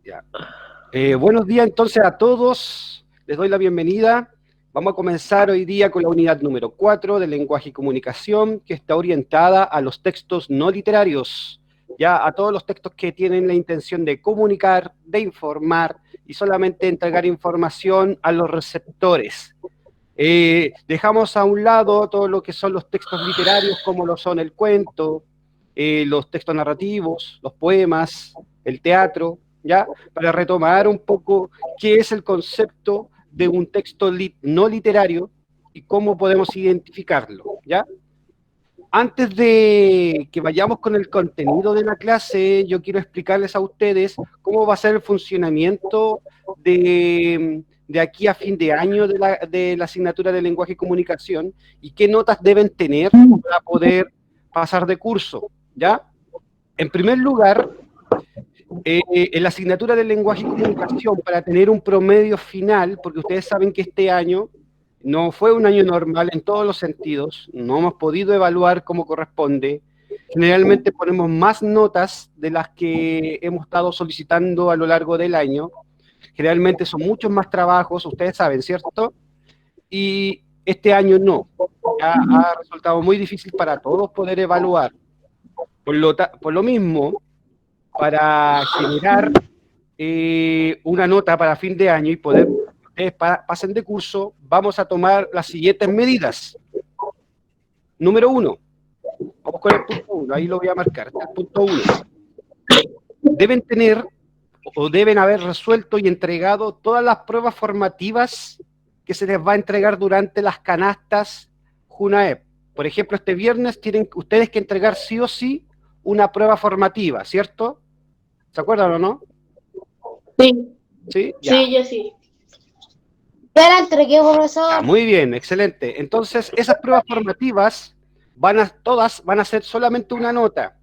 Ya. Buenos días entonces a todos, les doy la bienvenida. Vamos a comenzar hoy día con la unidad número 4 de lenguaje y comunicación, que está orientada a los textos no literarios, ya a todos los textos que tienen la intención de comunicar, de informar y solamente entregar información a los receptores. Dejamos a un lado todo lo que son los textos literarios, como lo son el cuento, los textos narrativos, los poemas, el teatro, ¿ya? Para retomar un poco qué es el concepto de un texto no literario y cómo podemos identificarlo, ¿ya? Antes de que vayamos con el contenido de la clase, yo quiero explicarles a ustedes cómo va a ser el funcionamiento de aquí a fin de año de la asignatura de lenguaje y comunicación y qué notas deben tener para poder pasar de curso, ¿ya? En primer lugar, en la asignatura de lenguaje y comunicación, para tener un promedio final, porque ustedes saben que este año no fue un año normal en todos los sentidos, no hemos podido evaluar como corresponde. Generalmente ponemos más notas de las que hemos estado solicitando a lo largo del año. Generalmente son muchos más trabajos, ustedes saben, ¿cierto? Y este año no. Ya ha resultado muy difícil para todos poder evaluar. Por lo mismo, para generar una nota para fin de año y poder ustedes pasen de curso, vamos a tomar las siguientes medidas. Número 1, vamos con el punto 1, ahí lo voy a marcar, el punto 1. Deben tener o deben haber resuelto y entregado todas las pruebas formativas que se les va a entregar durante las canastas JUNAEP. Por ejemplo, este viernes tienen ustedes que entregar sí o sí una prueba formativa, ¿cierto? ¿Se acuerdan o no? Sí. ¿Sí? Ya. Sí, yo sí. Te la entregué, profesor. Ya, muy bien, excelente. Entonces, esas pruebas formativas todas van a ser solamente una nota.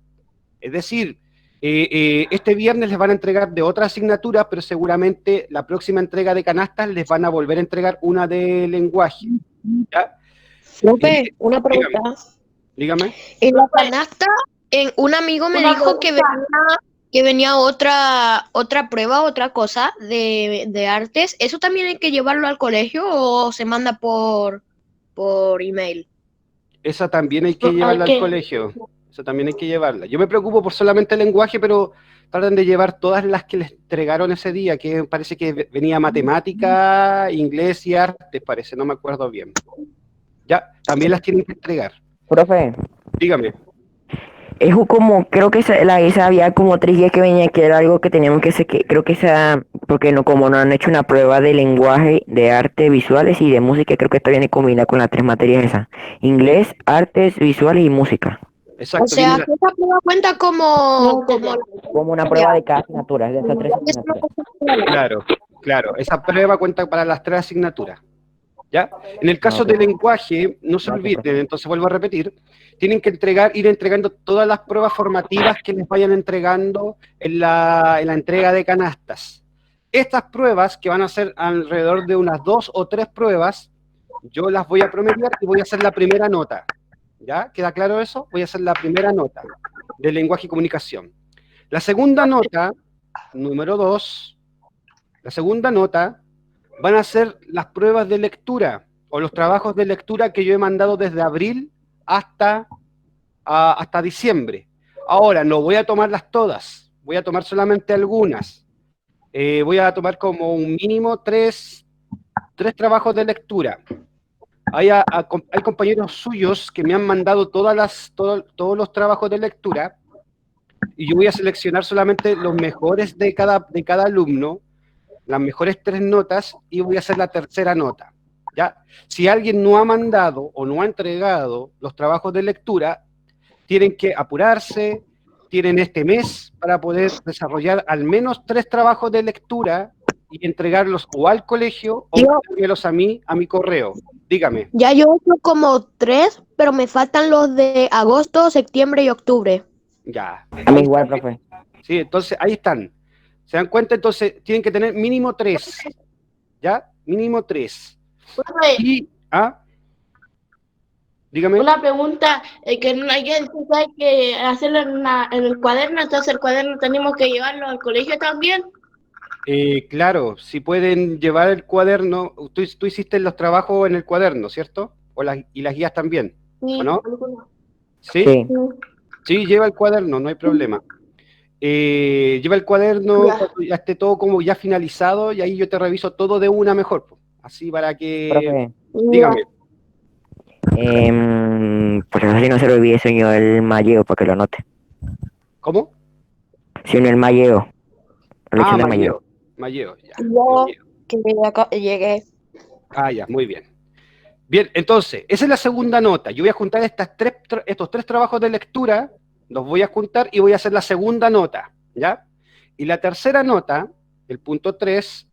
Es decir, este viernes les van a entregar de otra asignatura, pero seguramente la próxima entrega de canastas les van a volver a entregar una de lenguaje. ¿Ya? Profe, una pregunta. Dígame. En la canasta, un amigo me dijo que venía otra prueba, otra cosa de artes. ¿Eso también hay que llevarlo al colegio o se manda por email? Esa también hay que llevarla al colegio. Esa también hay que llevarla. Yo me preocupo por solamente el lenguaje, pero traten de llevar todas las que les entregaron ese día, que parece que venía matemática, inglés y artes, parece, no me acuerdo bien. Ya, también las tienen que entregar. Profe, Dígame. es como, creo que esa había como 3 días que venía, que era algo que teníamos creo que esa, porque no, como no han hecho una prueba de lenguaje, de arte, visuales y de música, creo que esto viene combinada con las 3 materias esas, inglés, artes, visuales y música. Exacto. O sea, esa prueba cuenta como una prueba de cada asignatura, de esas 3 asignaturas. Claro, esa prueba cuenta para las 3 asignaturas. ¿Ya? En el caso de lenguaje, no se olviden, entonces vuelvo a repetir, tienen que ir entregando todas las pruebas formativas que les vayan entregando en la entrega de canastas. Estas pruebas, que van a ser alrededor de unas 2 o 3 pruebas, yo las voy a promediar y voy a hacer la primera nota. ¿Ya? ¿Queda claro eso? Voy a hacer la primera nota de lenguaje y comunicación. La segunda nota, número 2, la segunda nota van a ser las pruebas de lectura o los trabajos de lectura que yo he mandado desde abril hasta diciembre. Ahora, no voy a tomarlas todas, voy a tomar solamente algunas. Voy a tomar como un mínimo 3 trabajos de lectura. Hay compañeros suyos que me han mandado todos los trabajos de lectura y yo voy a seleccionar solamente los mejores de cada alumno, las mejores 3 notas y voy a hacer la tercera nota. ¿Ya? Si alguien no ha mandado o no ha entregado los trabajos de lectura, tienen que apurarse, tienen este mes para poder desarrollar al menos 3 trabajos de lectura y entregarlos o al colegio o enviármelos a mí, a mi correo. Dígame. Ya yo he hecho como 3, pero me faltan los de agosto, septiembre y octubre. Ya. A mí igual, profe. Sí, entonces ahí están. ¿Se dan cuenta? Entonces tienen que tener mínimo 3. ¿Ya? Mínimo 3. Y, dígame. Una pregunta, que no hay que hacerlo en el cuaderno, entonces el cuaderno tenemos que llevarlo al colegio también. Claro, si pueden llevar el cuaderno, tú hiciste los trabajos en el cuaderno, ¿cierto? Y las guías también, ¿o Sí, no? algunos. ¿Sí? Sí. Sí, lleva el cuaderno, no hay problema. Lleva el cuaderno Ya. cuando ya esté todo como ya finalizado y ahí yo te reviso todo de una mejor, po. Así para que... Profe, Dígame, pues eso sí no se lo olvide, señor el Malleo, para que lo anote. ¿cómo? Señor el Malleo, Ah, Alexander Malleo. Malleo, ya, Yo Malleo. que llegué. Ah, ya, muy bien. Bien, entonces, esa es la segunda nota. Yo voy a juntar estos tres trabajos de lectura, los voy a juntar y voy a hacer la segunda nota, ¿ya? Y la tercera nota, el punto 3,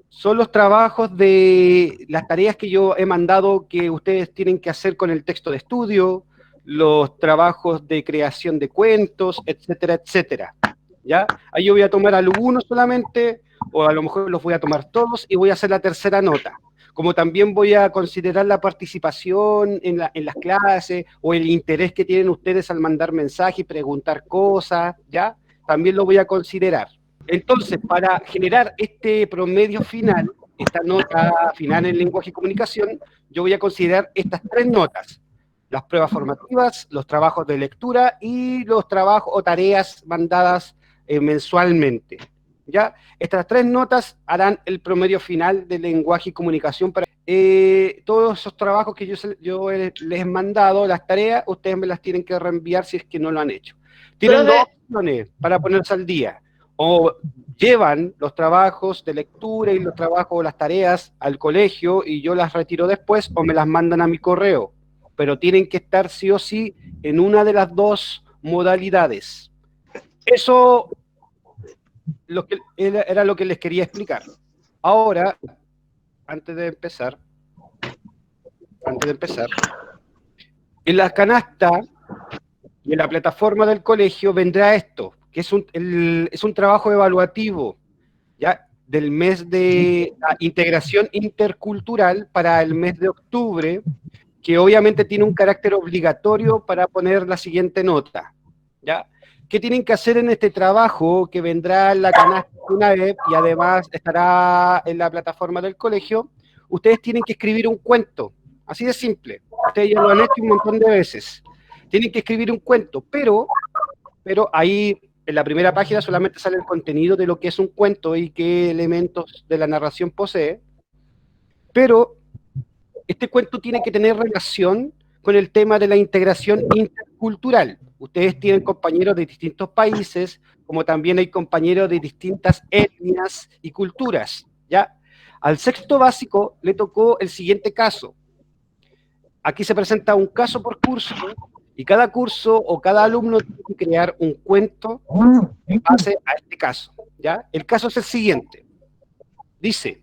son los trabajos de las tareas que yo he mandado que ustedes tienen que hacer con el texto de estudio, los trabajos de creación de cuentos, etcétera, etcétera, ¿ya? Ahí yo voy a tomar algunos solamente, o a lo mejor los voy a tomar todos y voy a hacer la tercera nota. Como también voy a considerar la participación en las clases o el interés que tienen ustedes al mandar mensajes y preguntar cosas, ¿ya? También lo voy a considerar. Entonces, para generar este promedio final, esta nota final en lenguaje y comunicación, yo voy a considerar estas tres notas: las pruebas formativas, los trabajos de lectura y los trabajos o tareas mandadas mensualmente. ¿Ya? Estas tres notas harán el promedio final de lenguaje y comunicación. Para todos esos trabajos que yo les he mandado, las tareas, ustedes me las tienen que reenviar si es que no lo han hecho. Tienen dos opciones para ponerse al día: o llevan los trabajos de lectura y los trabajos o las tareas al colegio y yo las retiro después, o me las mandan a mi correo, pero tienen que estar sí o sí en una de las dos modalidades. Eso era lo que les quería explicar. Ahora, antes de empezar, en la canasta y en la plataforma del colegio vendrá esto, que es un trabajo evaluativo, ¿ya? Del mes de integración intercultural para el mes de octubre, que obviamente tiene un carácter obligatorio para poner la siguiente nota, ¿ya? ¿Qué tienen que hacer en este trabajo que vendrá en la canasta una vez y además estará en la plataforma del colegio? Ustedes tienen que escribir un cuento, así de simple. Ustedes ya lo han hecho un montón de veces. Tienen que escribir un cuento, pero ahí en la primera página solamente sale el contenido de lo que es un cuento y qué elementos de la narración posee, pero este cuento tiene que tener relación con el tema de la integración intercultural. Ustedes tienen compañeros de distintos países, como también hay compañeros de distintas etnias y culturas, ¿ya? Al sexto básico le tocó el siguiente caso. Aquí se presenta un caso por curso y cada curso o cada alumno tiene que crear un cuento en base a este caso, ¿ya? El caso es el siguiente. Dice: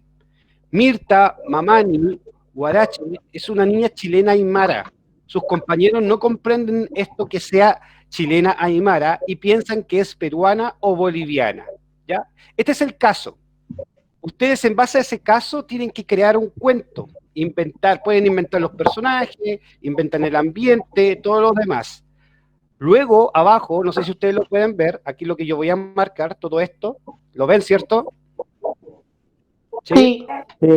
Mirta Mamani Guarache es una niña chilena aymara. Sus compañeros no comprenden esto que sea chilena aymara y piensan que es peruana o boliviana, ¿ya? Este es el caso. Ustedes en base a ese caso tienen que crear un cuento, pueden inventar los personajes, inventan el ambiente, todo lo demás. Luego, abajo, no sé si ustedes lo pueden ver, aquí lo que yo voy a marcar, todo esto, ¿lo ven, cierto? ¿Sí? Sí.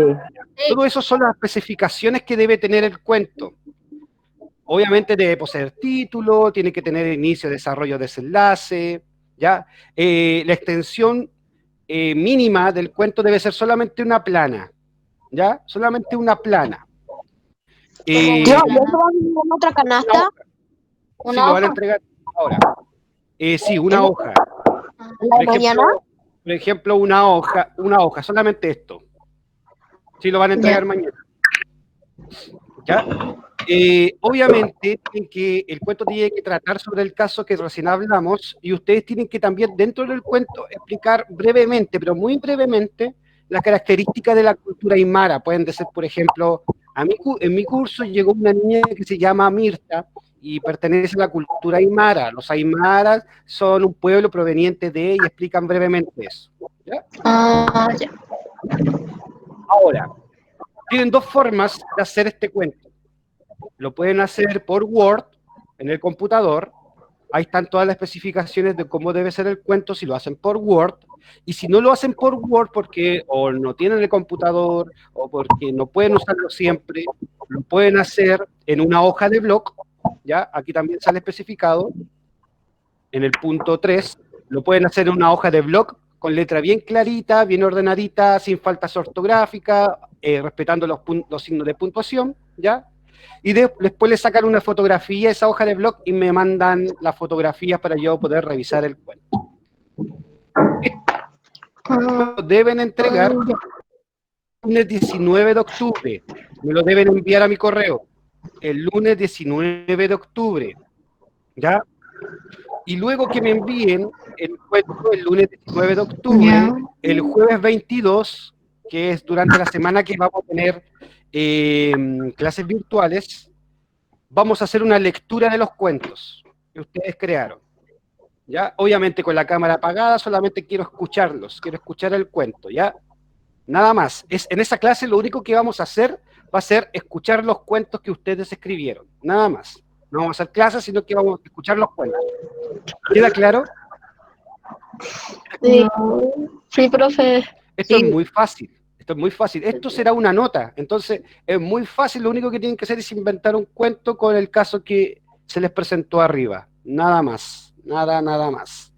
Todo eso son las especificaciones que debe tener el cuento. Obviamente debe poseer título, tiene que tener inicio, desarrollo, desenlace, ¿ya? La extensión mínima del cuento debe ser solamente una plana, ¿ya? Solamente una plana. ¿Y eso va a venir en otra canasta? Sí, lo van a entregar ahora. Sí, una hoja. ¿La de mañana? Por ejemplo, una hoja, solamente esto. Sí, lo van a entregar mañana. ¿Ya? Obviamente el cuento tiene que tratar sobre el caso que recién hablamos y ustedes tienen que también dentro del cuento explicar brevemente, pero muy brevemente, las características de la cultura aymara. Pueden decir, por ejemplo, en mi curso llegó una niña que se llama Mirta y pertenece a la cultura aymara. Los aymaras son un pueblo proveniente de, y explican brevemente eso. ¿Ya? Ya. Ahora, tienen dos formas de hacer este cuento. Lo pueden hacer por Word, en el computador, Ahí están todas las especificaciones de cómo debe ser el cuento, si lo hacen por Word, y si no lo hacen por Word porque o no tienen el computador o porque no pueden usarlo siempre, lo pueden hacer en una hoja de blog, ¿ya? Aquí también sale especificado, en el punto 3, lo pueden hacer en una hoja de blog con letra bien clarita, bien ordenadita, sin faltas ortográficas, respetando los signos de puntuación, ¿ya? Y después le sacan una fotografía a esa hoja de blog y me mandan las fotografías para yo poder revisar el cuento. Deben entregar el lunes 19 de octubre. Me lo deben enviar a mi correo. El lunes 19 de octubre. ¿Ya? Y luego que me envíen el cuento el lunes 19 de octubre, el jueves 22, que es durante la semana que vamos a tener clases virtuales, vamos a hacer una lectura de los cuentos que ustedes crearon. ¿Ya? Obviamente con la cámara apagada, solamente quiero escucharlos, quiero escuchar el cuento, ¿ya? Nada más. En esa clase lo único que vamos a hacer va a ser escuchar los cuentos que ustedes escribieron, nada más. No vamos a hacer clases, sino que vamos a escuchar los cuentos. ¿Queda claro? Sí, sí, profe. Esto es muy fácil. Esto es muy fácil. Esto será una nota. Entonces, es muy fácil. Lo único que tienen que hacer es inventar un cuento con el caso que se les presentó arriba. Nada más. Nada más.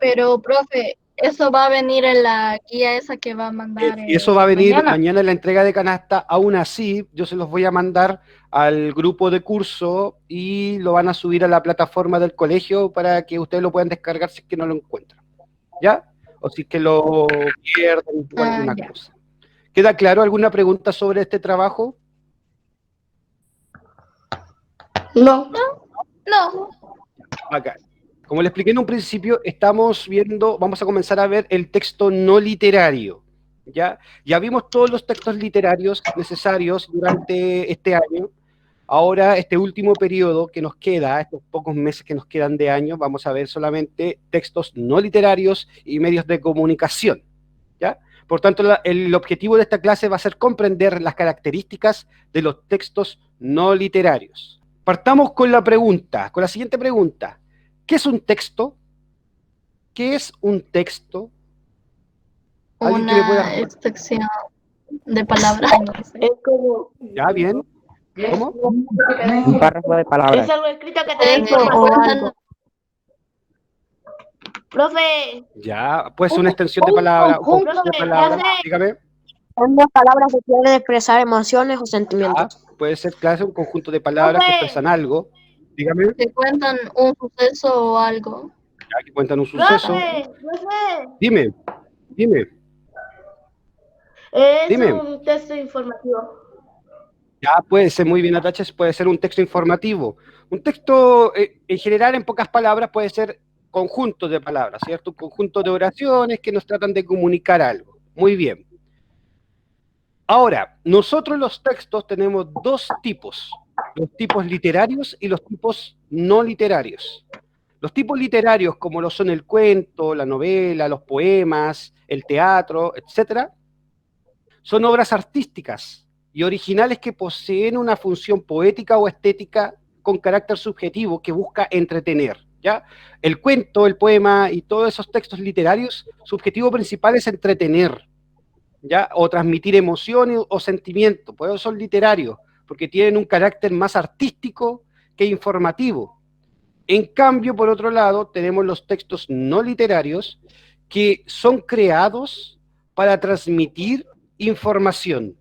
Pero, profe, eso va a venir en la guía esa que va a mandar. Eso va a venir mañana en la entrega de canasta. Aún así, yo se los voy a mandar al grupo de curso y lo van a subir a la plataforma del colegio para que ustedes lo puedan descargar si es que no lo encuentran. ¿Ya? O si es que lo pierden o alguna cosa. ¿Queda claro alguna pregunta sobre este trabajo? No. Acá. Como le expliqué en un principio, vamos a comenzar a ver el texto no literario. ¿Ya? Ya vimos todos los textos literarios necesarios durante este año. Ahora, este último periodo que nos queda, estos pocos meses que nos quedan de año, vamos a ver solamente textos no literarios y medios de comunicación. ¿Ya? Por tanto, el objetivo de esta clase va a ser comprender las características de los textos no literarios. Partamos con la siguiente pregunta. ¿Qué es un texto? ¿Qué es un texto? Una extensión de palabras. Es como... ¿Ya? ¿Bien? ¿Cómo? Un párrafo de palabras. Es algo escrito que te da información. Profe. Ya, puede ser una extensión de palabra, un conjunto de palabras. Dígame. Ambas palabras que quieren expresar emociones o sentimientos. Puede ser, claro, un conjunto de palabras que expresan algo. Dígame. Que cuentan un suceso o algo. Ya, que cuentan un suceso. Dime. Es un texto informativo. Ya, puede ser, muy bien, Ataches, puede ser un texto informativo. Un texto, en general, en pocas palabras, puede ser conjunto de palabras, ¿cierto? Un conjunto de oraciones que nos tratan de comunicar algo. Muy bien. Ahora, nosotros los textos tenemos dos tipos, los tipos literarios y los tipos no literarios. Los tipos literarios, como lo son el cuento, la novela, los poemas, el teatro, etcétera, son obras artísticas y originales que poseen una función poética o estética con carácter subjetivo que busca entretener, ¿ya? El cuento, el poema y todos esos textos literarios, su objetivo principal es entretener, ¿ya? O transmitir emociones o sentimientos, por eso son literarios, porque tienen un carácter más artístico que informativo. En cambio, por otro lado, tenemos los textos no literarios que son creados para transmitir información,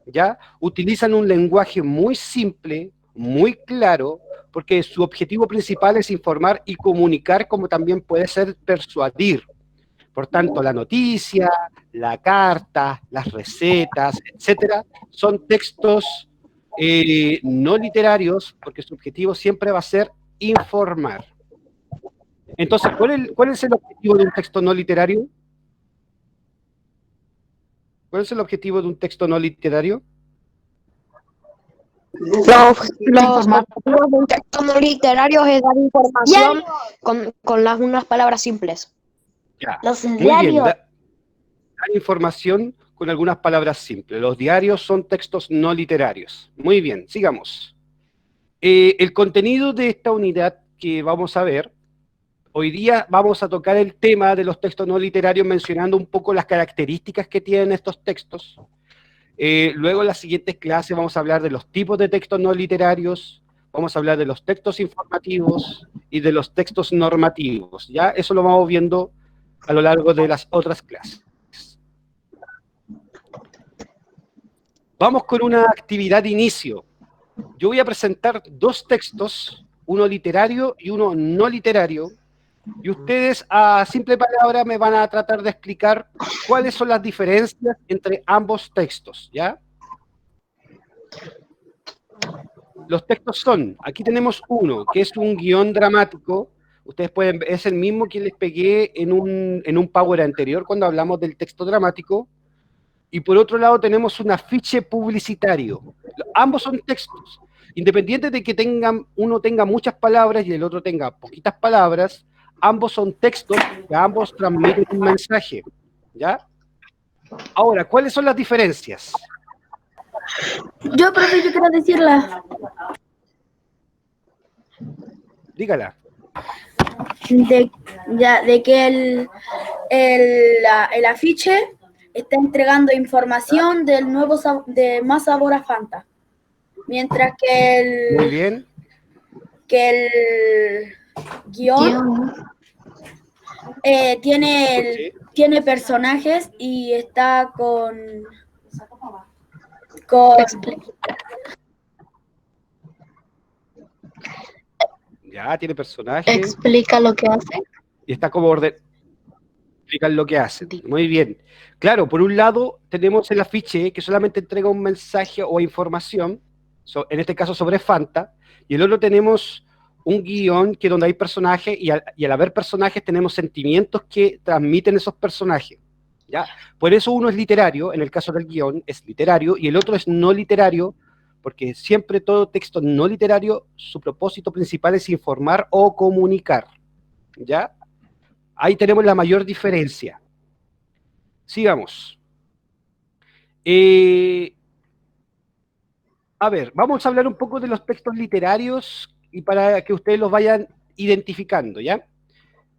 ¿ya? Utilizan un lenguaje muy simple, muy claro, porque su objetivo principal es informar y comunicar, como también puede ser persuadir. Por tanto, la noticia, la carta, las recetas, etcétera, son textos no literarios, porque su objetivo siempre va a ser informar. Entonces, ¿cuál es el objetivo de un texto no literario? ¿Cuál es el objetivo de un texto no literario? Los objetivos de un texto no literario es dar información con unas palabras simples. Ya. Los Muy diarios. bien, dar información con algunas palabras simples. Los diarios son textos no literarios. Muy bien, sigamos. El contenido de esta unidad que vamos a ver, hoy día vamos a tocar el tema de los textos no literarios mencionando un poco las características que tienen estos textos. Luego en las siguientes clases vamos a hablar de los tipos de textos no literarios, vamos a hablar de los textos informativos y de los textos normativos, ¿ya? Eso lo vamos viendo a lo largo de las otras clases. Vamos con una actividad de inicio. Yo voy a presentar dos textos, uno literario y uno no literario, y ustedes a simple palabra me van a tratar de explicar cuáles son las diferencias entre ambos textos, ¿ya? Los textos son, aquí tenemos uno, que es un guión dramático, ustedes pueden ver, es el mismo que les pegué en un Power anterior cuando hablamos del texto dramático, y por otro lado tenemos un afiche publicitario. Ambos son textos, independiente de que uno tenga muchas palabras y el otro tenga poquitas palabras, ambos son textos que ambos transmiten un mensaje, ¿ya? Ahora, ¿cuáles son las diferencias? Yo, profe, yo quiero decirla. Dígala. De que el afiche está entregando información del nuevo de Más Sabor a Fanta. Mientras Muy bien. que el guión tiene personajes y está con Ya, tiene personajes. Explica lo que hace. Y está como explican lo que hacen. Muy bien. Claro, por un lado tenemos el afiche que solamente entrega un mensaje o información, en este caso sobre Fanta, y el otro tenemos un guión que donde hay personajes y al haber personajes tenemos sentimientos que transmiten esos personajes, ¿ya? Por eso uno es literario, en el caso del guión es literario, y el otro es no literario, porque siempre todo texto no literario, su propósito principal es informar o comunicar, ¿ya? Ahí tenemos la mayor diferencia. Sigamos. A ver, vamos a hablar un poco de los textos literarios y para que ustedes los vayan identificando, ¿ya?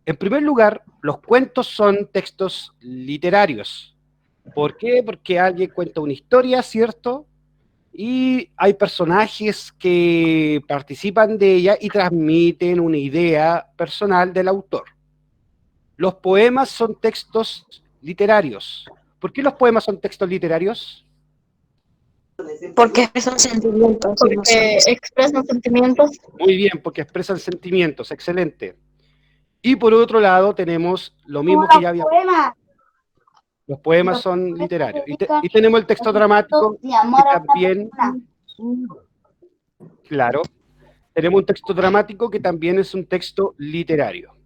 En primer lugar, los cuentos son textos literarios. ¿Por qué? Porque alguien cuenta una historia, ¿cierto? Y hay personajes que participan de ella y transmiten una idea personal del autor. Los poemas son textos literarios. ¿Por qué los poemas son textos literarios? Porque expresan sentimientos. Porque expresan sentimientos. Muy bien, porque expresan sentimientos, excelente. Y por otro lado tenemos lo mismo que ya habíamos. Los poemas son literarios. Y tenemos el texto dramático, que también, claro, tenemos un texto dramático que también es un texto literario.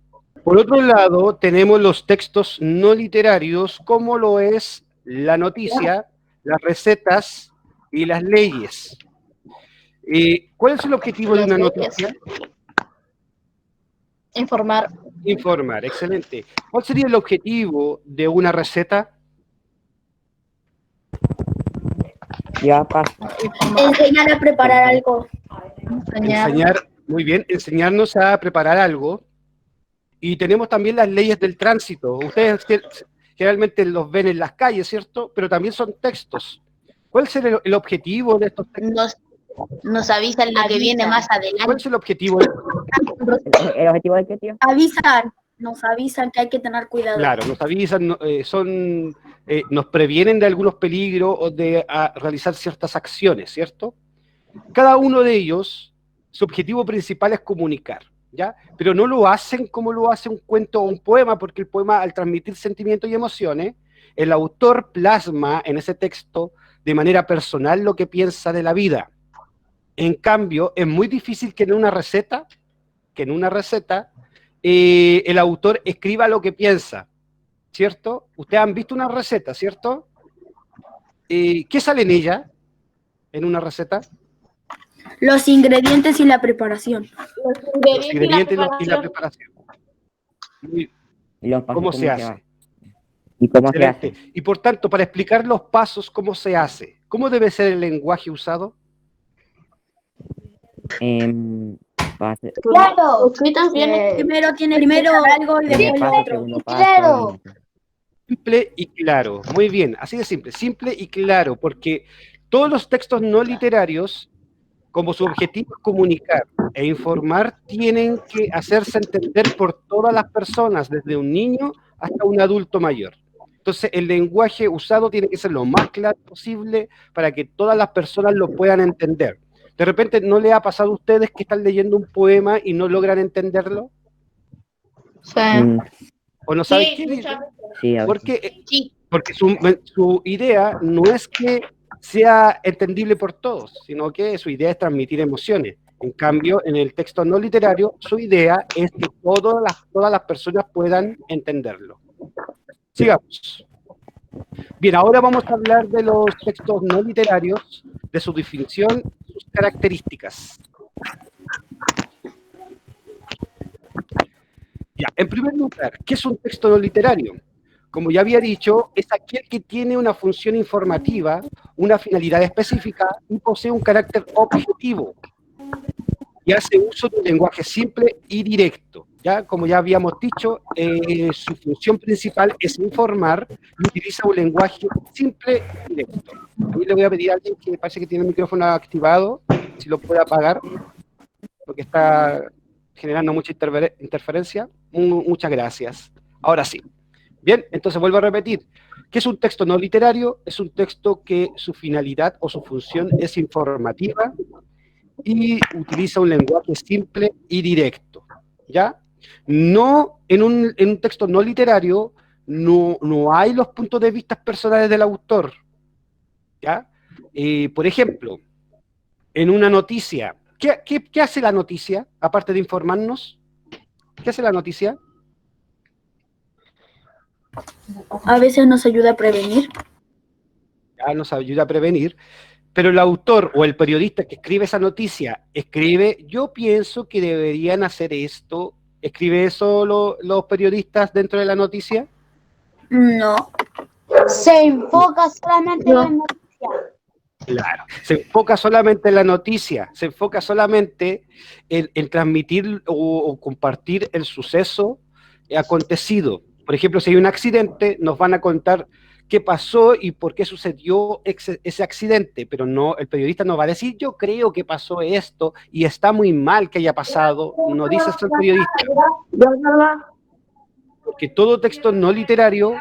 Por otro lado, tenemos los textos no literarios, como lo es la noticia, las recetas y las leyes. ¿Cuál es el objetivo de una noticia? Informar. Informar, excelente. ¿Cuál sería el objetivo de una receta? Ya paso. enseñar a preparar algo. Enseñar, muy bien, enseñarnos a preparar algo. Y tenemos también las leyes del tránsito. Ustedes generalmente los ven en las calles, ¿cierto? Pero también son textos. ¿Cuál es el objetivo de estos textos? Nos avisan lo que viene más adelante. ¿Cuál es el objetivo? ¿El objetivo de qué, tío? Nos avisan que hay que tener cuidado. Claro, nos avisan, nos previenen de algunos peligros o de realizar ciertas acciones, ¿cierto? Cada uno de ellos, su objetivo principal es comunicar, ¿ya? Pero no lo hacen como lo hace un cuento o un poema, porque el poema, al transmitir sentimientos y emociones, el autor plasma en ese texto de manera personal lo que piensa de la vida. En cambio, es muy difícil que en una receta, el autor escriba lo que piensa, ¿cierto? Ustedes han visto una receta, ¿cierto? ¿Qué sale en ella, en una receta? Los ingredientes y la preparación. Los ingredientes y la preparación. ¿Cómo se hace? ¿Y cómo se hace? Y por tanto, para explicar los pasos, ¿cómo se hace? ¿Cómo debe ser el lenguaje usado? Pase, Claro. Usted también. Primero tiene primero algo y después lo pase, otro. segundo paso. Claro. Simple y claro. Muy bien, así de simple y claro, porque todos los textos no literarios, como su objetivo es comunicar e informar, tienen que hacerse entender por todas las personas, desde un niño hasta un adulto mayor. Entonces, el lenguaje usado tiene que ser lo más claro posible para que todas las personas lo puedan entender. De repente, ¿no le ha pasado a ustedes que están leyendo un poema y no logran entenderlo? Mm, ¿O no saben qué dice? sí, a ver. Porque su idea no es que sea entendible por todos, sino que su idea es transmitir emociones. En cambio, en el texto no literario, su idea es que todas las personas puedan entenderlo. Sigamos. Bien, ahora vamos a hablar de los textos no literarios, de su definición, sus características. Ya, en primer lugar, ¿qué es un texto no literario? Como ya había dicho, es aquel que tiene una función informativa, una finalidad específica y posee un carácter objetivo. Y hace uso de un lenguaje simple y directo. ¿Ya? Como ya habíamos dicho, su función principal es informar y utiliza un lenguaje simple y directo. A mí le voy a pedir a alguien que parece que tiene el micrófono activado, si lo puede apagar, porque está generando mucha interferencia. Muchas gracias. Ahora sí. Bien, entonces vuelvo a repetir. ¿Qué es un texto no literario? Es un texto que su finalidad o su función es informativa y utiliza un lenguaje simple y directo. ¿Ya? No, en un texto no literario no hay los puntos de vista personales del autor. ¿Ya? Por ejemplo, en una noticia, ¿qué hace la noticia, aparte de informarnos? ¿Qué hace la noticia? A veces nos ayuda a prevenir. Ya nos ayuda a prevenir, pero el autor o el periodista que escribe esa noticia, yo pienso que deberían hacer esto. ¿Escribe eso los periodistas dentro de la noticia? No. Se enfoca solamente en la noticia. Claro, se enfoca solamente en la noticia, se enfoca solamente en transmitir o compartir el suceso acontecido. Por ejemplo, si hay un accidente, nos van a contar qué pasó y por qué sucedió ese accidente, pero no, el periodista no va a decir, yo creo que pasó esto y está muy mal que haya pasado, no dice eso el periodista. Porque todo texto no literario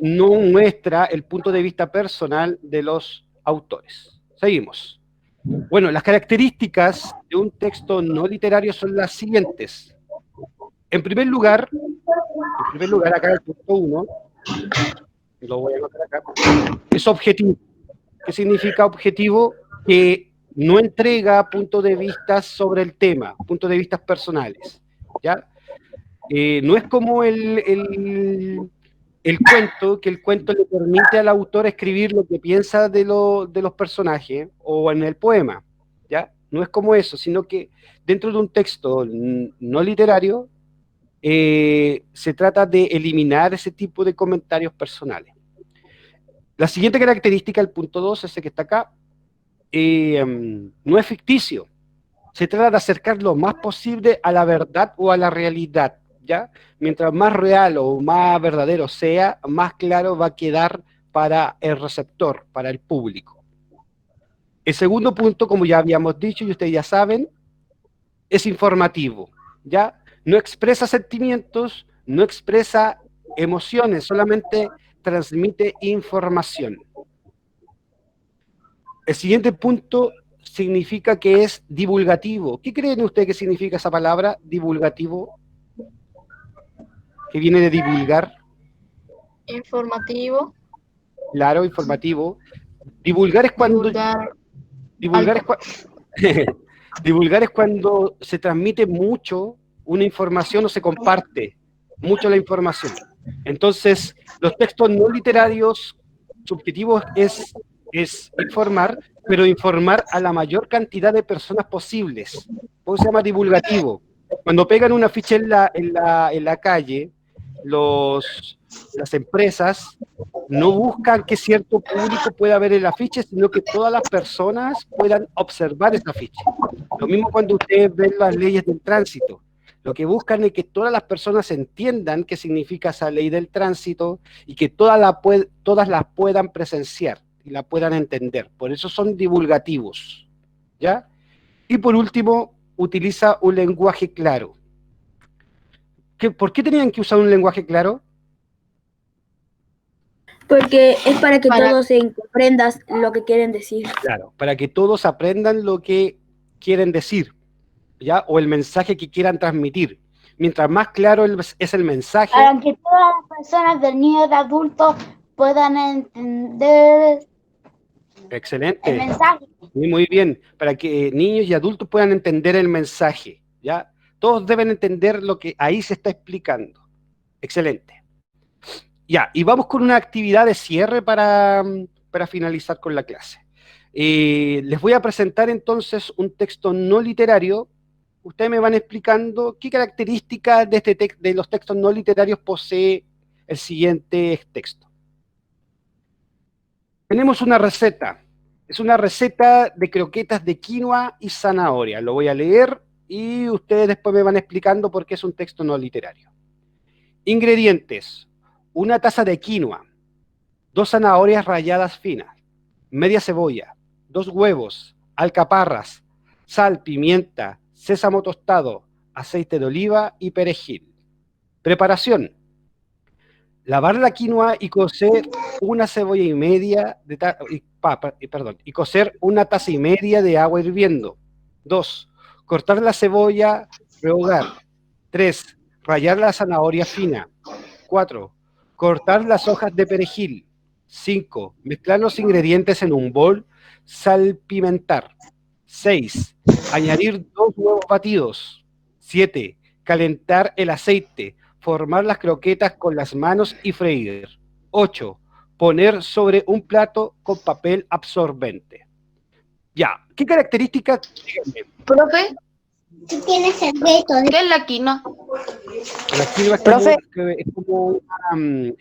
no muestra el punto de vista personal de los autores. Seguimos. Bueno, las características de un texto no literario son las siguientes. En primer lugar, acá el punto 1, lo voy a anotar acá, es objetivo. ¿Qué significa objetivo? Que no entrega puntos de vista sobre el tema, puntos de vista personales. ¿Ya? No es como el cuento, que el cuento le permite al autor escribir lo que piensa de los personajes, o en el poema, ¿ya? No es como eso, sino que dentro de un texto no literario, se trata de eliminar ese tipo de comentarios personales. La siguiente característica, el punto 2, ese que está acá, no es ficticio. Se trata de acercar lo más posible a la verdad o a la realidad, ¿ya? Mientras más real o más verdadero sea, más claro va a quedar para el receptor, para el público. El segundo punto, como ya habíamos dicho y ustedes ya saben, es informativo, ¿ya? No expresa sentimientos, no expresa emociones, solamente transmite información. El siguiente punto significa que es divulgativo. ¿Qué creen ustedes que significa esa palabra, divulgativo? Que viene de divulgar. Informativo. Claro, informativo. Divulgar es cuando... Divulgar es cuando se transmite mucho una información o se comparte mucho la información. Entonces, los textos no literarios, su objetivo es informar, pero informar a la mayor cantidad de personas posibles. ¿Cómo se llama divulgativo? Cuando pegan una afiche en la calle, las empresas no buscan que cierto público pueda ver el afiche, sino que todas las personas puedan observar ese afiche. Lo mismo cuando ustedes ven las leyes del tránsito. Lo que buscan es que todas las personas entiendan qué significa esa ley del tránsito y que todas las puedan presenciar y la puedan entender. Por eso son divulgativos, ¿ya? Y por último, utiliza un lenguaje claro. ¿Por qué tenían que usar un lenguaje claro? Porque es para que todos comprendan lo que quieren decir. Claro, para que todos aprendan lo que quieren decir, ¿ya? O el mensaje que quieran transmitir. Mientras más claro es el mensaje... Para que todas las personas, del niño y de adultos, puedan entender Excelente. el mensaje. Muy bien, para que niños y adultos puedan entender el mensaje, ¿ya? Todos deben entender lo que ahí se está explicando. Excelente. Ya, y vamos con una actividad de cierre para finalizar con la clase. Les voy a presentar entonces un texto no literario. Ustedes me van explicando qué características de los textos no literarios posee el siguiente texto. Tenemos una receta. Es una receta de croquetas de quinoa y zanahoria. Lo voy a leer y ustedes después me van explicando por qué es un texto no literario. Ingredientes: una taza de quinoa, 2 zanahorias ralladas finas, media cebolla, 2 huevos, alcaparras, sal, pimienta, sésamo tostado, aceite de oliva y perejil. Preparación: lavar la quinoa y cocer una cebolla y media y cocer una taza y media de agua hirviendo. 2. Cortar la cebolla, rehogar. 3. Rallar la zanahoria fina. 4. Cortar las hojas de perejil. 5. Mezclar los ingredientes en un bol, salpimentar. 6. Añadir 2 huevos batidos. 7. Calentar el aceite. Formar las croquetas con las manos y freír. 8. Poner sobre un plato con papel absorbente. Ya, ¿qué características? Díganme. Profe, Tú tienes el reto de... ¿qué es la quinoa? La quinoa Profe. es como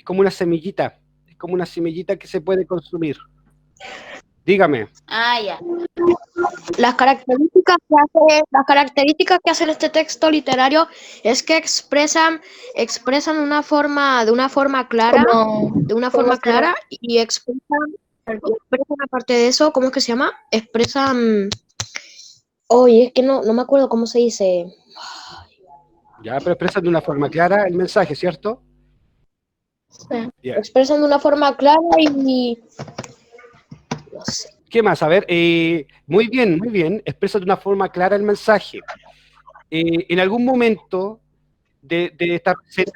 una semillita. Es como una semillita que se puede consumir. Dígame. Ah, ya. Las características que hacen este texto literario es que expresan de una forma clara, y expresan aparte de eso, ¿cómo es que se llama? Expresan, oye, es que no me acuerdo cómo se dice. Ya, pero expresan de una forma clara el mensaje, ¿cierto? Sí. Yeah. Expresan de una forma clara y no sé. ¿Qué más? A ver, muy bien, expresa de una forma clara el mensaje. En algún momento de esta receta,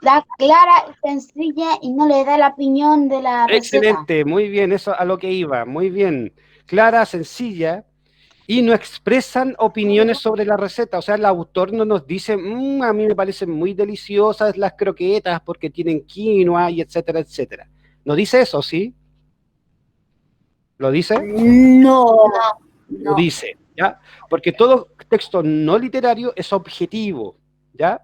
da clara y sencilla y no le da la opinión de la receta. excelente, muy bien, eso a lo que iba, muy bien. Clara, sencilla, y no expresan opiniones sobre la receta. O sea, el autor no nos dice, a mí me parecen muy deliciosas las croquetas porque tienen quinoa y etcétera, etcétera. ¿No dice eso, sí? ¿Lo dice? No. Lo dice, ¿ya? Porque todo texto no literario es objetivo, ¿ya?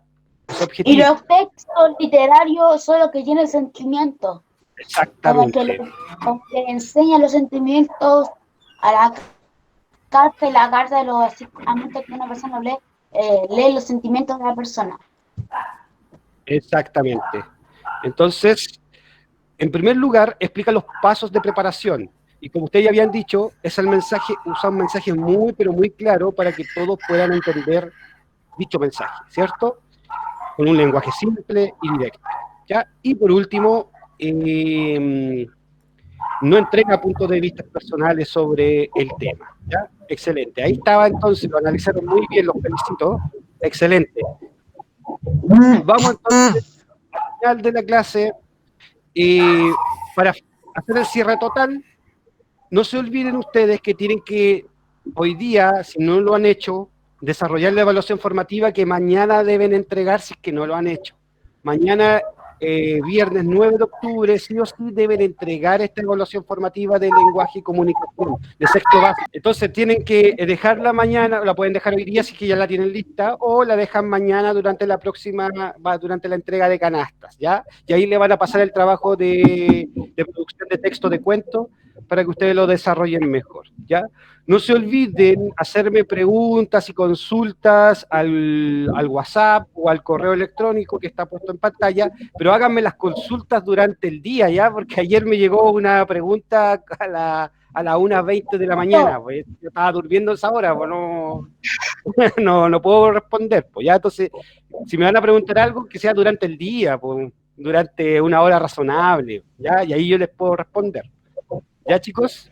Es objetivo. Y los textos literarios son los que tienen sentimientos. Exactamente. Como que le enseñan los sentimientos a la carta, y la carta de los sentimientos que una persona lee los sentimientos de la persona. Exactamente. Entonces, en primer lugar, explica los pasos de preparación. Y como ustedes ya habían dicho, es el mensaje, usa un mensaje muy, pero muy claro para que todos puedan entender dicho mensaje, ¿cierto? Con un lenguaje simple y directo, ¿ya? Y por último, no entrega puntos de vista personales sobre el tema, ¿ya? Excelente. Ahí estaba entonces, lo analizaron muy bien, los felicito. Excelente. Vamos entonces al final de la clase. Para hacer el cierre total, no se olviden ustedes que tienen que, hoy día, si no lo han hecho, desarrollar la evaluación formativa que mañana deben entregar si es que no lo han hecho. Mañana, viernes 9 de octubre, sí o sí deben entregar esta evaluación formativa de lenguaje y comunicación, de sexto básico. Entonces tienen que dejarla mañana, la pueden dejar hoy día si es que ya la tienen lista, o la dejan mañana durante la entrega de canastas, ¿ya? Y ahí le van a pasar el trabajo de producción de texto de cuento para que ustedes lo desarrollen mejor, ¿ya? No se olviden hacerme preguntas y consultas al WhatsApp o al correo electrónico que está puesto en pantalla, pero háganme las consultas durante el día, ¿ya? Porque ayer me llegó una pregunta a la 1:20 de la mañana, pues yo estaba durmiendo a esa hora, pues no puedo responder, pues ya, entonces, si me van a preguntar algo, que sea durante el día, pues, durante una hora razonable, ¿ya? Y ahí yo les puedo responder. ¿Ya, chicos?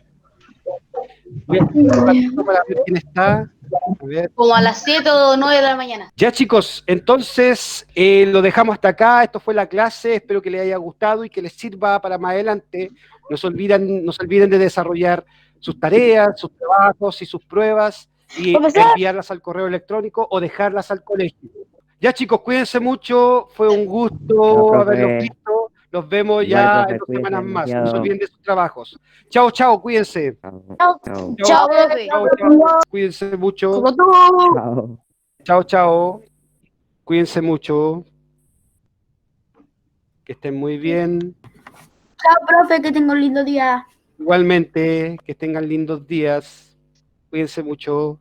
Voy a hacer un ratito para ver quién está. A ver. Como a las 7 o 9 de la mañana. Ya, chicos, entonces lo dejamos hasta acá. Esto fue la clase. Espero que les haya gustado y que les sirva para más adelante. No se olviden de desarrollar sus tareas, sus trabajos y sus pruebas y enviarlas al correo electrónico o dejarlas al colegio. Ya, chicos, cuídense mucho. Fue un gusto haberlos visto. Los vemos Igual, ya profe, en 2 cuídense semanas más. No se demasiado. olviden de sus trabajos. Chao, chao, cuídense. Chao. Chao, profe. Chao, chao. Cuídense mucho. Como tú. Chao. Chao, chao. Cuídense mucho. Que estén muy bien. Chao, profe, que tenga un lindo día. Igualmente, que tengan lindos días. Cuídense mucho.